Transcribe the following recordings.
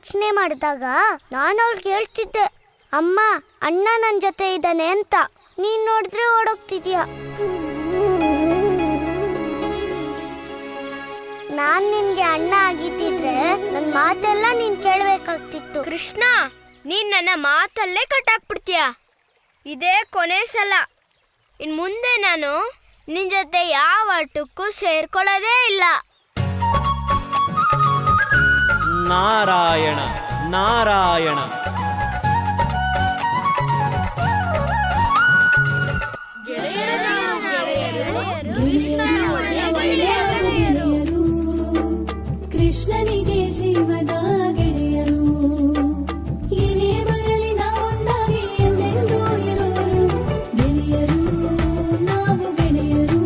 ಯೋಚನೆ ಮಾಡಿದಾಗ ನಾನು ಅವ್ಳಿಗೆ ಹೇಳ್ತಿದ್ದೆ, ಅಮ್ಮ ಅಣ್ಣ ನನ್ನ ಜೊತೆ ಇದ್ದಾನೆ ಅಂತ. ನೀನ್ ನೋಡಿದ್ರೆ ಓಡೋಗ್ತಿದ್ಯಾ. ನಾನ್ ನಿನ್ಗೆ ಅಣ್ಣ ಆಗಿದ್ದಿದ್ರೆ ನನ್ನ ಮಾತೆಲ್ಲ ನೀನ್ ಕೇಳ್ಬೇಕಾಗ್ತಿತ್ತು. ಕೃಷ್ಣ, ನೀನ್ ನನ್ನ ಮಾತಲ್ಲೇ ಕಟ್ಟಾಕ್ಬಿಡ್ತೀಯ. ಇದೇ ಕೊನೆ ಸಲ. ಇನ್ ಮುಂದೆ ನಾನು ನಿನ್ ಜೊತೆ ಯಾವ ಆಟಕ್ಕೂ ಸೇರ್ಕೊಳ್ಳೋದೇ ಇಲ್ಲ. ನಾರಾಯಣ ನಾರಾಯಣ. ಕೃಷ್ಣನಿಗೆ ಜೀವದ ಗೆಳೆಯರು, ಏನೇ ಬರಲಿ ನಾವೊಂದಾಗಿ ಎಂದೆಂದೂ ಇರೋರು. ಗೆಳೆಯರು ನಾವು ಗೆಳೆಯರು,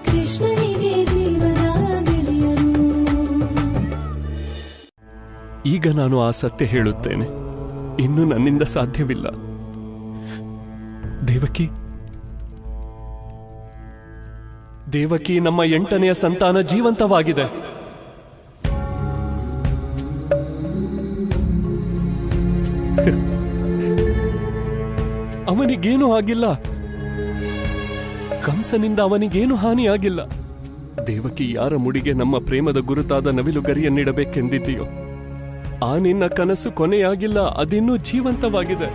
ಕೃಷ್ಣನಿಗೆ ಜೀವದ ಗೆಳೆಯರು. ಈಗ ನಾನು ಆ ಸತ್ಯ ಹೇಳುತ್ತೇನೆ, ಇನ್ನು ನನ್ನಿಂದ ಸಾಧ್ಯವಿಲ್ಲ. ದೇವಕಿ, ದೇವಕಿ, ನಮ್ಮ 8ನೆಯ ಸಂತಾನ ಜೀವಂತವಾಗಿದೆ. ಅವನಿಗೇನೂ ಆಗಿಲ್ಲ. ಕಂಸನಿಂದ ಅವನಿಗೇನು ಹಾನಿಯಾಗಿಲ್ಲ. ದೇವಕಿ, ಯಾರ ಮುಡಿಗೆ ನಮ್ಮ ಪ್ರೇಮದ ಗುರುತಾದ ನವಿಲು ಗರಿಯನ್ನಿಡಬೇಕೆಂದಿದ್ದೀಯೋ ಆ ನಿನ್ನ ಕನಸು ಕೊನೆಯಾಗಿಲ್ಲ, ಅದಿನ್ನೂ ಜೀವಂತವಾಗಿದೆ.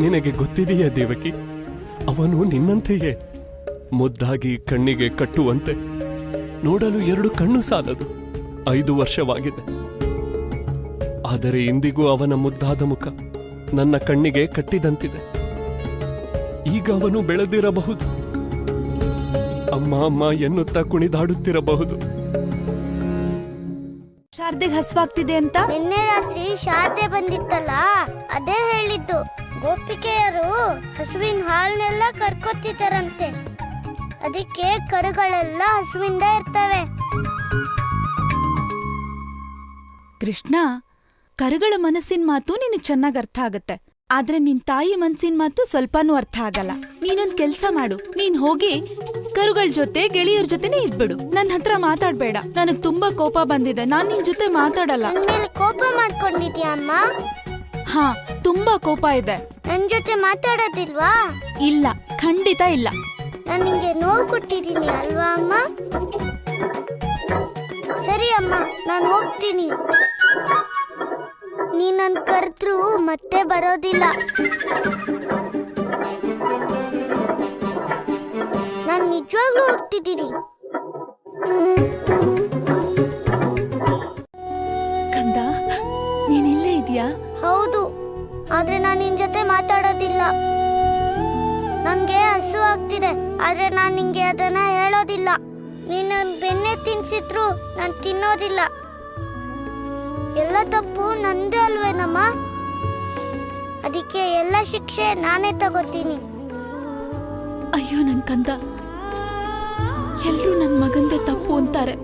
ನಿನಗೆ ಗೊತ್ತಿದೆಯೇ ದೇವಕಿ, ಅವನು ನಿನ್ನಂತೆಯೇ ಮುದ್ದಾಗಿ ಕಣ್ಣಿಗೆ ಕಟ್ಟುವಂತೆ. ನೋಡಲು 2 ಕಣ್ಣು ಸಾಲದು. 5 ವರ್ಷವಾಗಿದೆ. ಆದರೆ ಇಂದಿಗೂ ಅವನ ಮುದ್ದಾದ ಮುಖ ನನ್ನ ಕಣ್ಣಿಗೆ ಕಟ್ಟಿದಂತಿದೆ. ಈಗ ಅವನು ಬೆಳೆದಿರಬಹುದು, ಅಮ್ಮ ಅಮ್ಮ ಎನ್ನುತ್ತಾ ಕುಣಿದಾಡುತ್ತಿರಬಹುದು. ಶಾರದೆಗೆ ಹಸುವಾಗ್ತಿದೆ ಅಂತ ನಿನ್ನೆ ರಾತ್ರಿ ಶಾರದೆ ಬಂದಿತ್ತಲ್ಲ, ಅದೇ ಹೇಳಿದ್ದು. ಗೋಪಿಕೆಯರು ಹಸುವಿನ ಹಾಲನ್ನೆಲ್ಲ ಕರ್ಕೊತಿದ್ದಾರಂತೆ. ಅದಕ್ಕೆ ಕರುಗಳೆಲ್ಲ ಹಸುವಿಂದ ಇರ್ತವೆ. ಕೃಷ್ಣ, ಕರುಗಳ ಮನಸ್ಸಿನ ಮಾತು ನಿನಗ್ ಚೆನ್ನಾಗ್ ಅರ್ಥ ಆಗತ್ತೆ, ಆದ್ರೆ ನಿನ್ ತಾಯಿ ಮನ್ಸಿನ ಮಾತು ಸ್ವಲ್ಪನೂ ಅರ್ಥ ಆಗಲ್ಲ. ನೀನೊಂದ್ ಕೆಲ್ಸ ಮಾಡು, ನೀನ್ ಹೋಗಿ ಕರುಗಳ ಜೊತೆ ಗೆಳೆಯರ ಜೊತೆನೆ ಇದ್ಬಿಡು. ನನ್ ಹತ್ರ ಮಾತಾಡ್ಬೇಡ. ನನಗ್ ತುಂಬಾ ಕೋಪ ಬಂದಿದೆ, ನಾನ್ ನಿನ್ ಜೊತೆ ಮಾತಾಡಲ್ಲ. ನನ್ ಮೇಲೆ ಕೋಪ ಮಾಡ್ಕೊಂಡಿದ್ಯಾ ಅಮ್ಮ? ಹಾ, ತುಂಬಾ ಕೋಪ ಇದೆ. ನನ್ ಜೊತೆ ಮಾತಾಡೋದಿಲ್ವಾ? ಇಲ್ಲ, ಖಂಡಿತ ಇಲ್ಲ. ನಾನು ನಿಂಗೆ ನೋವು ಕೊಟ್ಟಿದ್ದೀನಿ ಅಲ್ವಾ ಅಮ್ಮ? ಸರಿ ಅಮ್ಮ, ನಾನು ಹೋಗ್ತೀನಿ. ನೀ ನನ್ ಕರೆದ್ರೂ ಮತ್ತೆ ಬರೋದಿಲ್ಲ. ನಾನು ನಿಜವಾಗ್ಲೂ ಹೋಗ್ತಿದ್ದೀನಿ. ಕಂದ, ನೀನಿಲ್ಲೇ ಇದೆಯಾ? ಹೌದು, ಆದ್ರೆ ನಾನು ನಿನ್ ಜೊತೆ ಮಾತಾಡೋದಿಲ್ಲ. ನನ್ಗೆ ಹಸು ಆಗ್ತಿದೆ, ಆದ್ರೆ ನಾನು ನಿಂಗೆ ಅದನ್ನ ಹೇಳೋದಿಲ್ಲ. ನೀನ್ ನನ್ ಬೆಣ್ಣೆ ತಿನ್ಸಿದ್ರು ನಾನು ತಿನ್ನೋದಿಲ್ಲ. ಎಲ್ಲ ತಪ್ಪು ನಂದೇ ಅಲ್ವೇನಮ್ಮ? ಅದಕ್ಕೆ ಎಲ್ಲ ಶಿಕ್ಷೆ ನಾನೇ ತಗೋತೀನಿ. ಅಯ್ಯೋ ನನ್ ಕಂದ, ಎಲ್ರೂ ನನ್ ಮಗಂದೆ ತಪ್ಪು ಅಂತಾರೆ.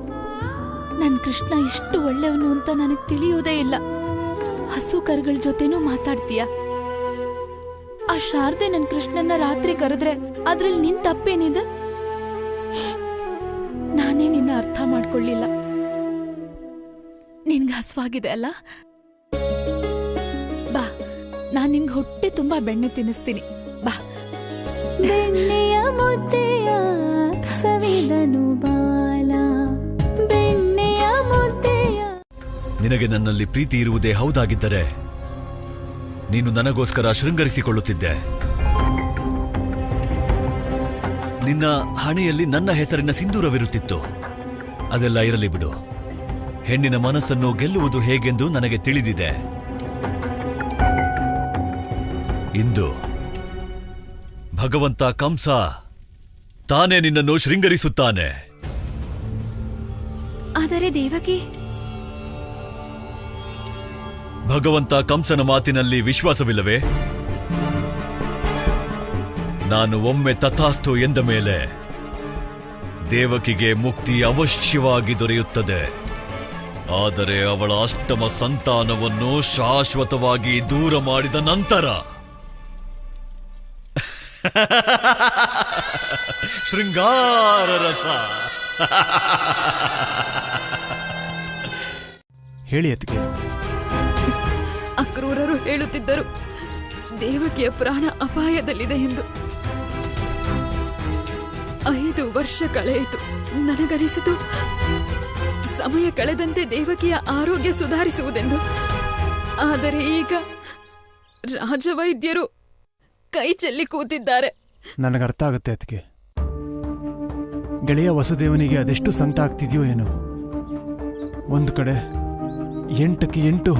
ನನ್ ಕೃಷ್ಣ ಎಷ್ಟು ಒಳ್ಳೆಯವನು ಅಂತ ನನಗ್ ತಿಳಿಯೋದೇ ಇಲ್ಲ. ಹಸು ಕರುಗಳ ಜೊತೆನೂ ಮಾತಾಡ್ತೀಯ. ಆ ಶಾರದೆ ನನ್ ಕೃಷ್ಣನ್ನ ರಾತ್ರಿ ಕರೆದ್ರೆ ಅದ್ರಲ್ಲಿ ನಿನ್ ತಪ್ಪೇನಿದೆ? ನಾನೇ ನಿನ್ನ ಅರ್ಥ ಮಾಡ್ಕೊಳ್ಳಿಲ್ಲ. ನಿನ್ಗೆ ಹಸುವಾಗಿದೆ ಅಲ್ಲ? ಬಾ, ನಾನ್ ನಿನ್ಗೆ ಹೊಟ್ಟೆ ತುಂಬಾ ಬೆಣ್ಣೆ ತಿನ್ನಿಸ್ತೀನಿ. ಬಾ. ಬೆಣ್ಣೆಯ ಮುದ್ದೆಯ ಸವಿದನು ಬಾಲ, ಬೆಣ್ಣೆಯ ಮುದ್ದೆಯ. ನಿನಗೆ ನನ್ನಲ್ಲಿ ಪ್ರೀತಿ ಇರುವುದೇ ಹೌದಾಗಿದ್ದರೆ ನೀನು ನನಗೋಸ್ಕರ ಶೃಂಗರಿಸಿಕೊಳ್ಳುತ್ತಿದ್ದೆ. ನಿನ್ನ ಹಣೆಯಲ್ಲಿ ನನ್ನ ಹೆಸರಿನ ಸಿಂಧೂರವಿರುತ್ತಿತ್ತು. ಅದೆಲ್ಲ ಇರಲಿ ಬಿಡು. ಹೆಣ್ಣಿನ ಮನಸ್ಸನ್ನು ಗೆಲ್ಲುವುದು ಹೇಗೆಂದು ನನಗೆ ತಿಳಿದಿದೆ. ಇಂದು ಭಗವಂತ ಕಂಸ ತಾನೇ ನಿನ್ನನ್ನು ಶೃಂಗರಿಸುತ್ತಾನೆ. ಆದರೆ ದೇವಕಿ, ಭಗವಂತ ಕಂಸನ ಮಾತಿನಲ್ಲಿ ವಿಶ್ವಾಸವಿಲ್ಲವೇ? ನಾನು ಒಮ್ಮೆ ತಥಾಸ್ತು ಎಂದ ಮೇಲೆ ದೇವಕಿಗೆ ಮುಕ್ತಿ ಅವಶ್ಯವಾಗಿ ದೊರೆಯುತ್ತದೆ. ಆದರೆ ಅವಳ ಅಷ್ಟಮ ಸಂತಾನವನ್ನು ಶಾಶ್ವತವಾಗಿ ದೂರ ಮಾಡಿದ ನಂತರ ಶೃಂಗಾರ ರಸ. ಹೇಳಿ ಅತ್ತಿಗೆ. ಅಕ್ರೂರರು ಹೇಳುತ್ತಿದ್ದರು ದೇವಕಿಯ ಪ್ರಾಣ ಅಪಾಯದಲ್ಲಿದೆ ಎಂದು. 5 ವರ್ಷ ಕಳೆಯಿತು. ನನಗನಿಸಿತು ಸಮಯ ಕಳೆದಂತೆ ದೇವಕಿಯ ಆರೋಗ್ಯ ಸುಧಾರಿಸುವುದೆಂದು. ಆದರೆ ಈಗ ರಾಜವೈದ್ಯರು ಕೈ ಚೆಲ್ಲಿ ಕೂತಿದ್ದಾರೆ. ನನಗರ್ಥ ಆಗುತ್ತೆ ಅತ್ತಿಗೆ. ಗೆಳೆಯ ವಸುದೇವನಿಗೆ ಅದೆಷ್ಟು ಸಂಕಟ ಆಗ್ತಿದೆಯೋ ಏನೋ. ಒಂದು ಕಡೆ 8ಕ್ಕೆ 8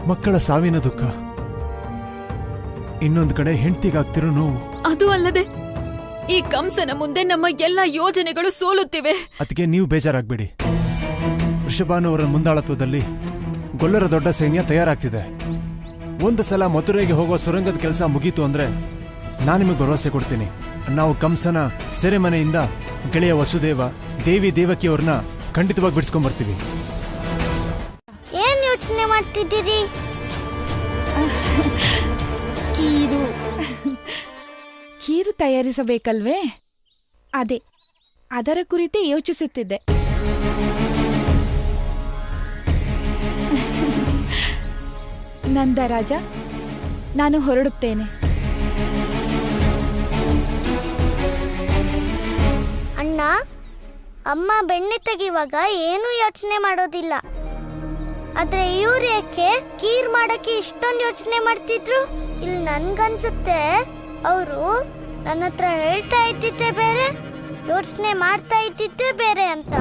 ಮಕ್ಕಳ ಸಾವಿನ ದುಃಖ, ಇನ್ನೊಂದು ಕಡೆ ಹೆಂಡತಿಗಾಗ್ತಿರೋ ನೋವು. ಅದು ಅಲ್ಲದೆ ಈ ಕಂಸನ ಮುಂದೆ ನಮ್ಮ ಎಲ್ಲ ಯೋಜನೆಗಳು ಸೋಲುತ್ತಿವೆ. ಅದಕ್ಕೆ ನೀವು ಬೇಜಾರಾಗಬೇಡಿ. ವೃಷಭಾನುವರ ಮುಂದಾಳತ್ವದಲ್ಲಿ ಗೊಲ್ಲರ ದೊಡ್ಡ ಸೈನ್ಯ ತಯಾರಾಗ್ತಿದೆ. ಒಂದು ಸಲ ಮಥುರೆಗೆ ಹೋಗೋ ಸುರಂಗದ ಕೆಲಸ ಮುಗೀತು ಅಂದ್ರೆ ನಾನು ನಿಮಗೆ ಭರವಸೆ ಕೊಡ್ತೀನಿ. ನಾವು ಕಂಸನ ಸೆರೆಮನೆಯಿಂದ ಗೆಳೆಯ ವಸುದೇವ, ದೇವಿ ದೇವಕಿಯವ್ರನ್ನ ಖಂಡಿತವಾಗಿ ಬಿಡಿಸ್ಕೊಂಡ್ಬರ್ತೀವಿ. ಏನ್ ಯೋಚನೆ ಮಾಡ್ತಿದ್ದೀರಿ? ಖೀರು ತಯಾರಿಸಬೇಕಲ್ವೇ? ಅದರ ಕುರಿತೇ ಯೋಚಿಸುತ್ತಿದ್ದೆ. ನಂದರಾಜ, ನಾನು ಹೊರಡುತ್ತೇನೆ. ಅಣ್ಣ, ಅಮ್ಮ ಬೆಣ್ಣೆ ತೆಗೆಯುವಾಗ ಏನೂ ಯೋಚನೆ ಮಾಡೋದಿಲ್ಲ. ಆದ್ರೆ ಇವ್ರು ಯಾಕೆ ಕೀರ್ ಮಾಡಕ್ಕೆ ಇಷ್ಟೊಂದು ಯೋಚನೆ ಮಾಡ್ತಿದ್ರು? ಇಲ್ಲಿ ನನ್ಗನ್ಸುತ್ತೆ ಅವರು ನನ್ನ ಹತ್ರ ಹೇಳ್ತಾ ಇದ್ದಿದ್ದೆ ಬೇರೆ, ಯೋಚನೆ ಮಾಡ್ತಾ ಇದ್ದಿದ್ದೆ ಬೇರೆ ಅಂತ.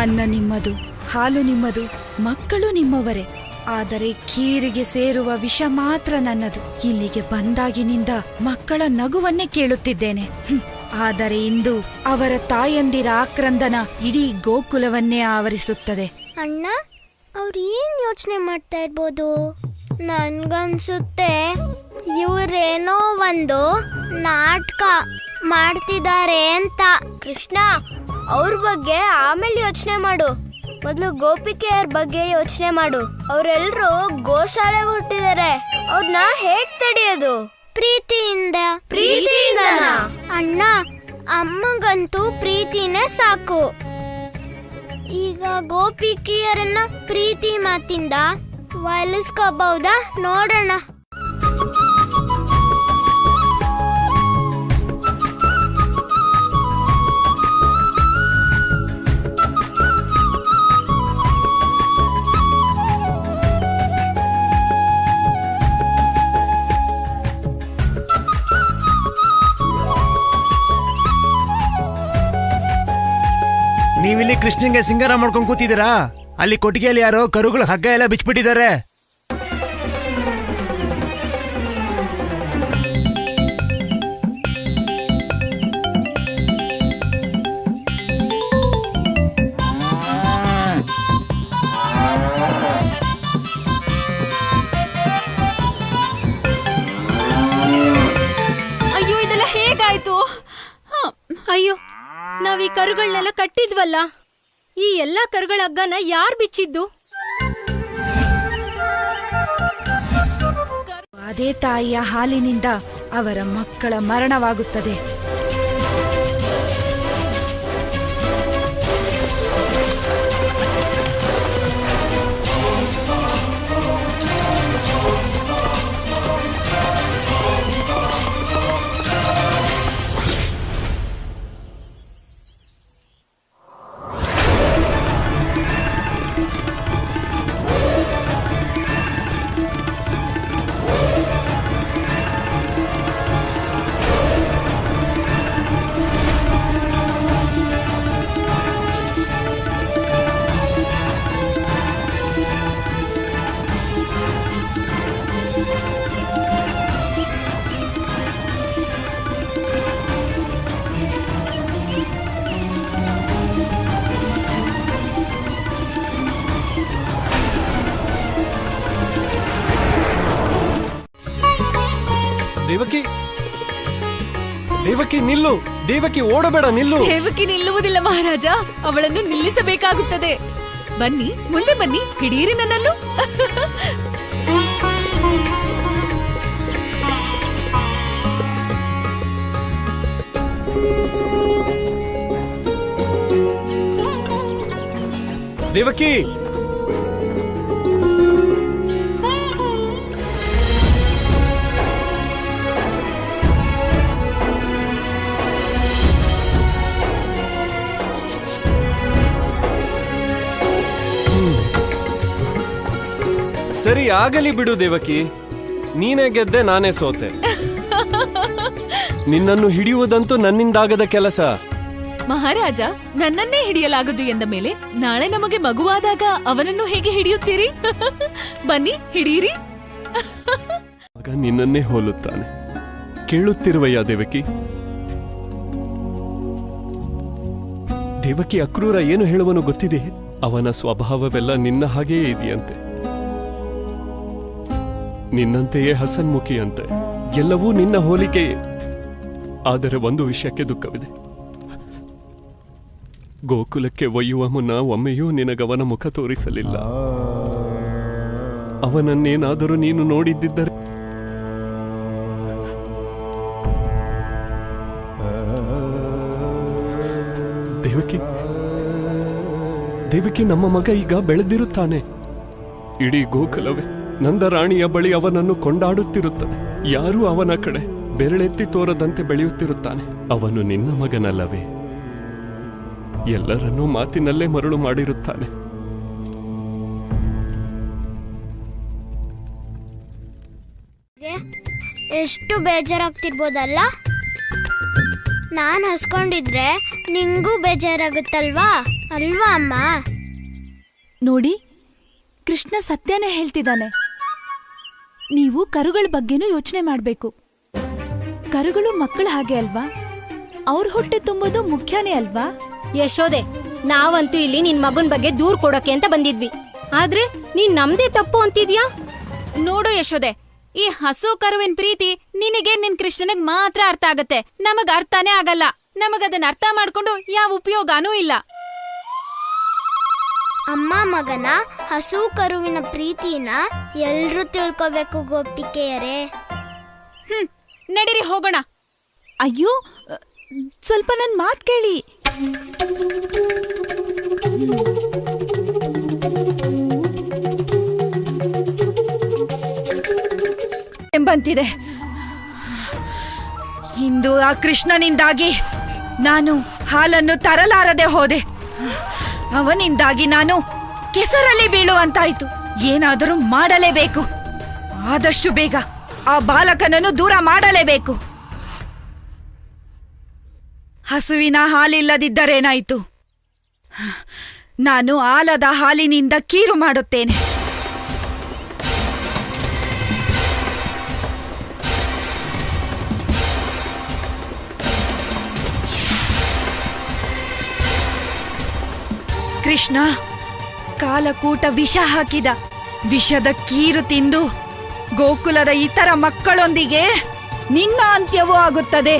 ಅನ್ನ ನಿಮ್ಮದು, ಹಾಲು ನಿಮ್ಮದು, ಮಕ್ಕಳು ನಿಮ್ಮವರೇ. ಆದರೆ ಖೀರಿಗೆ ಸೇರುವ ವಿಷ ಮಾತ್ರ ನನ್ನದು. ಇಲ್ಲಿಗೆ ಬಂದಾಗಿನಿಂದ ಮಕ್ಕಳ ನಗುವನ್ನೇ ಕೇಳುತ್ತಿದ್ದೇನೆ. ಆದರೆ ಇಂದು ಅವರ ತಾಯಂದಿರ ಆಕ್ರಂದನ ಇಡೀ ಗೋಕುಲವನ್ನೇ ಆವರಿಸುತ್ತದೆ. ಅಣ್ಣ, ಅವ್ರು ಏನ್ ಯೋಚನೆ ಮಾಡ್ತಾ ಇರ್ಬೋದು? ನನ್ಗನ್ಸುತ್ತೆ ಇವರೇನೋ ಒಂದು ನಾಟಕ ಮಾಡ್ತಿದ್ದಾರೆ ಅಂತ. ಕೃಷ್ಣ, ಅವ್ರ ಬಗ್ಗೆ ಆಮೇಲೆ ಯೋಚನೆ ಮಾಡು. ಮೊದಲು ಗೋಪಿಕೆಯರ ಬಗ್ಗೆ ಯೋಚನೆ ಮಾಡು. ಅವರೆಲ್ಲರೂ ಗೋಶಾಲೆಗೆ ಹುಟ್ಟಿದ್ದಾರೆ. ಅವ್ರನ್ನ ಹೇಗ್ ತಡೆಯೋದು? ಪ್ರೀತಿಯಿಂದ. ಅಣ್ಣ, ಅಮ್ಮಗಂತೂ ಪ್ರೀತಿನೇ ಸಾಕು. ಈಗ ಗೋಪಿಕೆಯರನ್ನ ಪ್ರೀತಿ ಮಾತಿಂದ ಒಲಿಸ್ಕೋಬಹುದಾ? ನೋಡೋಣ. ನೀವಿಲ್ಲಿ ಕೃಷ್ಣಂಗೆ ಸಿಂಗಾರ ಮಾಡ್ಕೊಂಡ್ ಕೂತಿದ್ದೀರಾ? ಅಲ್ಲಿ ಕೊಟ್ಟಿಗೆಯಲ್ಲಿ ಯಾರೋ ಕರುಗಳ ಹಗ್ಗ ಎಲ್ಲ ಬಿಚ್ಚಿಬಿಟ್ಟಿದ್ದಾರೆ. ಅಯ್ಯೋ, ಇದೆಲ್ಲ ಹೇಗಾಯ್ತು? ಅಯ್ಯೋ, ನಾವ್ ಈ ಕರುಗಳನ್ನೆಲ್ಲ ಕಟ್ಟಿದ್ವಲ್ಲ, ಈ ಎಲ್ಲಾ ಕರುಗಳ ಹಗ್ಗನ ಯಾರ್ ಬಿಚ್ಚಿದ್ದು? ಅದೇ ತಾಯಿಯ ಹಾಲಿನಿಂದ ಅವರ ಮಕ್ಕಳ ಮರಣವಾಗುತ್ತದೆ. ದೇವಕಿ ದೇವಕಿ ನಿಲ್ಲು, ದೇವಕಿ ಓಡಬೇಡ, ನಿಲ್ಲು. ದೇವಕಿ ನಿಲ್ಲುವುದಿಲ್ಲ ಮಹಾರಾಜ, ಅವಳನ್ನು ನಿಲ್ಲಿಸಬೇಕಾಗುತ್ತದೆ. ಬನ್ನಿ, ಮುಂದೆ ಬನ್ನಿ, ಹಿಡಿಯಿರಿ ನನ್ನನ್ನು. ದೇವಕಿ ಸರಿ, ಆಗಲಿ ಬಿಡು ದೇವಕಿ, ನೀನೇ ಗೆದ್ದೆ, ನಾನೇ ಸೋತೆ. ನಿನ್ನನ್ನು ಹಿಡಿಯುವುದಂತೂ ನನ್ನಿಂದಾಗದ ಕೆಲಸ. ಮಹಾರಾಜ, ನನ್ನನ್ನೇ ಹಿಡಿಯಲಾಗದು ಎಂದ ಮೇಲೆ ನಾಳೆ ನಮಗೆ ಮಗುವಾದಾಗ ಅವನನ್ನು ಹೇಗೆ ಹಿಡಿಯುತ್ತೀರಿ? ಬನ್ನಿ, ಹಿಡಿಯಿರಿ. ಮಗ ನಿನ್ನನ್ನೇ ಹೋಲುತ್ತಾನೆ. ಕೇಳುತ್ತಿರುವಯ್ಯ ದೇವಕಿ? ದೇವಕಿ ಅಕ್ರೂರ ಏನು ಹೇಳುವನು ಗೊತ್ತಿದೆ? ಅವನ ಸ್ವಭಾವವೆಲ್ಲ ನಿನ್ನ ಹಾಗೆಯೇ ಇದೆಯಂತೆ, ನಿನ್ನಂತೆಯೇ ಹಸನ್ಮುಖಿಯಂತೆ. ಎಲ್ಲವೂ ನಿನ್ನ ಹೋಲಿಕೆಯೇ. ಆದರೆ ಒಂದು ವಿಷಯಕ್ಕೆ ದುಃಖವಿದೆ. ಗೋಕುಲಕ್ಕೆ ಒಯ್ಯುವ ಮುನ್ನ ಒಮ್ಮೆಯೂ ನಿನಗವನ ಮುಖ ತೋರಿಸಲಿಲ್ಲ. ಅವನನ್ನೇನಾದರೂ ನೀನು ನೋಡಿದ್ದಿದ್ದರೆ ದೇವಕಿ, ದೇವಕಿ, ನಮ್ಮ ಮಗ ಈಗ ಬೆಳೆದಿರುತ್ತಾನೆ. ಇಡೀ ಗೋಕುಲವೇ ನಂದರಾಣಿಯ ಬಳಿ ಅವನನ್ನು ಕೊಂಡಾಡುತ್ತಿರುತ್ತದೆ. ಯಾರೂ ಅವನ ಕಡೆ ಬೆರಳೆತ್ತಿ ತೋರದಂತೆ ಬೆಳೆಯುತ್ತಿರುತ್ತಾನೆ. ಅವನು ನಿನ್ನ ಮಗನಲ್ಲವೇ? ಎಲ್ಲರನ್ನೂ ಮಾತಿನಲ್ಲೇ ಮರಳು ಮಾಡಿರುತ್ತಾನೆ. ಎಷ್ಟು ಬೇಜಾರಾಗ್ತಿರ್ಬೋದಲ್ಲ? ನಾನು ಹಸ್ಕೊಂಡಿದ್ರೆ ನಿಂಗೂ ಬೇಜಾರಾಗುತ್ತಲ್ವಾ? ಅಲ್ವಾ ಅಮ್ಮ? ನೋಡಿ, ಕೃಷ್ಣ ಸತ್ಯನೇ ಹೇಳ್ತಿದ್ದಾನೆ. ನೀವು ಕರುಗಳ ಬಗ್ಗೆನೂ ಯೋಚನೆ ಮಾಡ್ಬೇಕು. ಕರುಗಳು ಮಕ್ಕಳ ಹಾಗೆ ಅಲ್ವಾ? ಅವ್ರ ಹೊಟ್ಟೆ ತುಂಬೋದು ಮುಖ್ಯನೇ ಅಲ್ವಾ? ಯಶೋದೆ, ನಾವಂತೂ ಇಲ್ಲಿ ನಿನ್ ಮಗನ್ ಬಗ್ಗೆ ದೂರ್ ಕೊಡೋಕೆ ಅಂತ ಬಂದಿದ್ವಿ. ಆದ್ರೆ ನೀನ್ ನಮ್ದೇ ತಪ್ಪು ಅಂತಿದ್ಯಾ? ನೋಡು ಯಶೋದೆ, ಈ ಹಸು ಕರುವಿನ ಪ್ರೀತಿ ನಿನಗೆ ನಿನ್ ಕೃಷ್ಣನಿಗ್ ಮಾತ್ರ ಅರ್ಥ ಆಗತ್ತೆ. ನಮಗ್ ಅರ್ಥನೇ ಆಗಲ್ಲ. ನಮಗದನ್ನ ಅರ್ಥ ಮಾಡ್ಕೊಂಡು ಯಾವ ಉಪಯೋಗನೂ ಇಲ್ಲ. ಅಮ್ಮ ಮಗನ ಹಸು ಕರುವಿನ ಪ್ರೀತಿನ ಎಲ್ರೂ ತಿಳ್ಕೋಬೇಕು ಗೋಪಿಕೆಯರೇ. ನಡೀರಿ ಹೋಗೋಣ. ಅಯ್ಯೋ, ಸ್ವಲ್ಪ ನನ್ ಮಾತ್ ಕೇಳಿ. ಎಂಬಂತಿದೆ. ಇಂದು ಆ ಕೃಷ್ಣನಿಂದಾಗಿ ನಾನು ಹಾಲನ್ನು ತರಲಾರದೆ ಹೋದೆ. ಅವನಿಂದಾಗಿ ನಾನು ಕೆಸರಲ್ಲಿ ಬೀಳುವಂತಾಯ್ತು. ಏನಾದರೂ ಮಾಡಲೇಬೇಕು. ಆದಷ್ಟು ಬೇಗ ಆ ಬಾಲಕನನ್ನು ದೂರ ಮಾಡಲೇಬೇಕು. ಹಸುವಿನ ಹಾಲಿಲ್ಲದಿದ್ದರೇನಾಯಿತು? ನಾನು ಆಲದ ಹಾಲಿನಿಂದ ಕೀರು ಮಾಡುತ್ತೇನೆ. ಕೃಷ್ಣ ಕಾಲಕೂಟ ವಿಷ ಹಾಕಿದ. ವಿಷದ ಕೀರು ತಿಂದು ಗೋಕುಲದ ಇತರ ಮಕ್ಕಳೊಂದಿಗೆ ನಿನ್ನ ಅಂತ್ಯವೂ ಆಗುತ್ತದೆ.